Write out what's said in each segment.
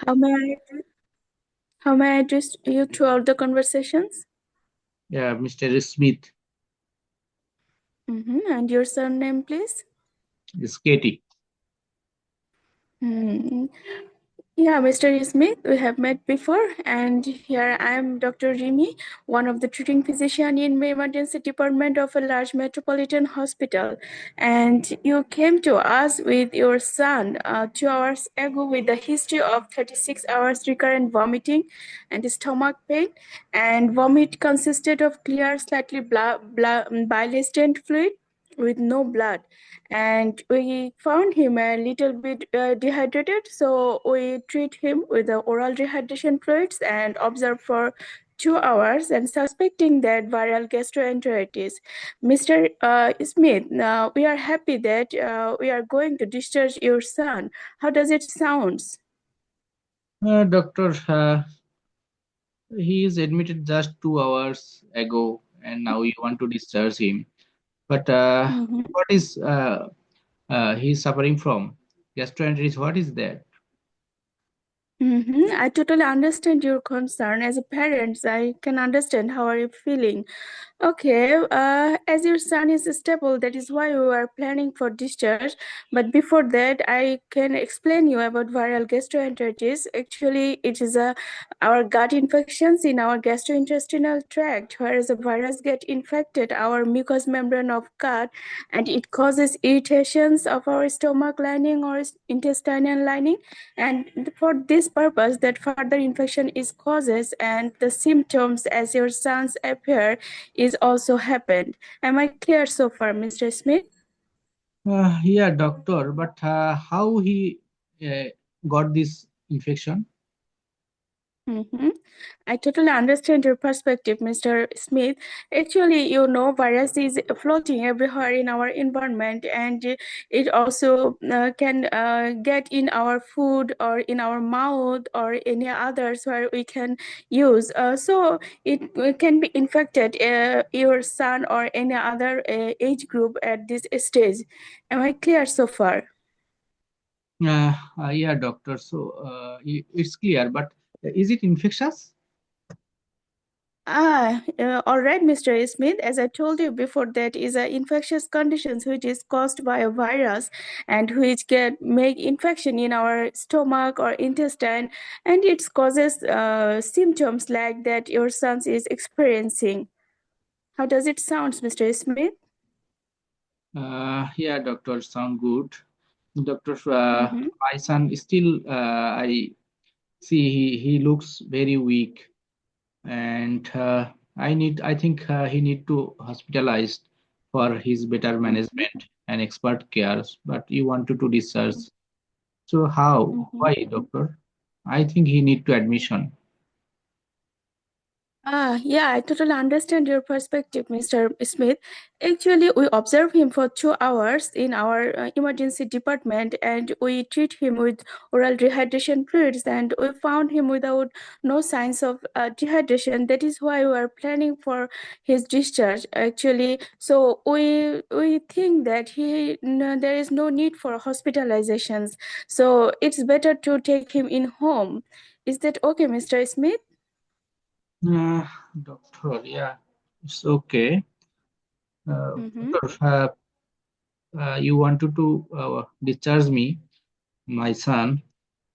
How may I how may I address you throughout the conversations? Yeah, Mr. Smith And your surname, please? is Katie. Hmm. Yeah, Mr. Smith, we have met before, and here I am, Dr. Rimi, one of the treating physician in the emergency department of a large metropolitan hospital. And you came to us with your son 2 hours ago with a history of 36 hours recurrent vomiting and stomach pain. And vomit consisted of clear, slightly bioluminescent fluid with no blood, and we found him a little bit dehydrated, so we treat him with the oral rehydration fluids and observe for 2 hours and suspecting that viral gastroenteritis. Mr. Smith, now we are happy that we are going to discharge your son. How does it sound? Doctor, he is admitted just 2 hours ago, and now you want to discharge him. But what is he is suffering from? Gastroenteritis. What is that? I totally understand your concern. As a parent, I can understand how are you feeling. Okay, as your son is stable, that is why we are planning for discharge. But before that, I can explain you about viral gastroenteritis. Actually, it is our gut infections in our gastrointestinal tract, whereas the virus get infected our mucous membrane of gut, and it causes irritations of our stomach lining or intestinal lining. And for this purpose, that further infection is causes, and the symptoms as your sons appear is also happened. Am I clear so far, Mr. Smith? Yeah, doctor. But how he uh, got this infection? Mm-hmm. I totally understand your perspective, Mr. Smith. Actually, virus is floating everywhere in our environment, and it also can get in our food or in our mouth or any others where we can use. So it can be infected your son or any other age group at this stage. Am I clear so far? Yeah, doctor. So it's clear, but is it infectious? All right, Mr. Smith. As I told you before, that is a infectious conditions which is caused by a virus and which can make infection in our stomach or intestine, and it causes symptoms like that your son is experiencing. How does it sound, Mr. Smith? Yeah, doctor. Sound good. Doctor, Mm-hmm. my son is still. I see he looks very weak, and I think he need to hospitalized for his better management and expert cares. But you wanted to discharge. So how? Mm-hmm. Why, doctor? I think he need to admission. Yeah, I totally understand your perspective, Mr. Smith. Actually, we observe him for 2 hours in our emergency department, and we treat him with oral dehydration fluids, and we found him without no signs of dehydration. That is why we are planning for his discharge. Actually, so we think that there is no need for hospitalizations. So it's better to take him in home. Is that okay, Mr. Smith? Uh, Doctor, yeah, it's okay. Mm-hmm. Doctor, you wanted to discharge me, my son,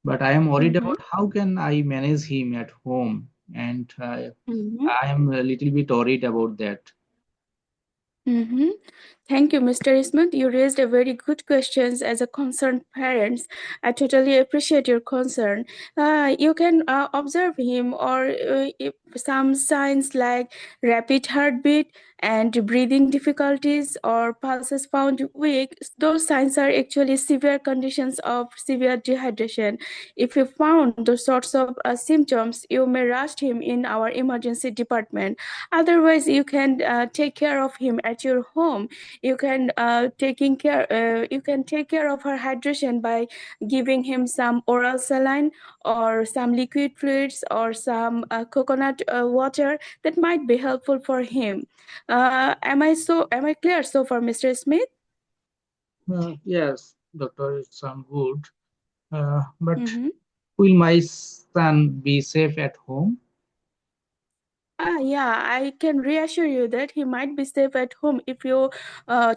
but I am worried Mm-hmm. about how can I manage him at home, and Mm-hmm. I am a little bit worried about that. Mm-hmm. Thank you, Mr. Smith. You raised a very good questions as a concerned parents. I totally appreciate your concern. You can observe him or if some signs like rapid heartbeat and breathing difficulties or pulses found weak. Those signs are actually severe conditions of severe dehydration. If you found those sorts of symptoms, you may rush him in our emergency department. Otherwise, you can take care of him at your home. You can take care of her hydration by giving him some oral saline or some liquid fluids or some coconut water that might be helpful for him. Am I clear so far, Mr. Smith? Yes, doctor, it sounds good. But Mm-hmm. Will my son be safe at home? Yeah, I can reassure you that he might be safe at home if you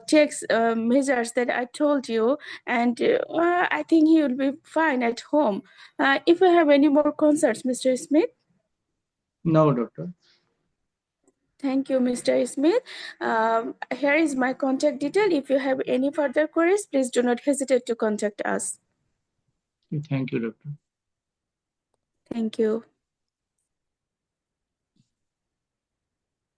take measures that I told you, and I think he will be fine at home. If you have any more concerns, Mr. Smith. No, doctor. Thank you, Mr. Smith. Here is my contact detail. If you have any further queries, please do not hesitate to contact us. Thank you, doctor. Thank you.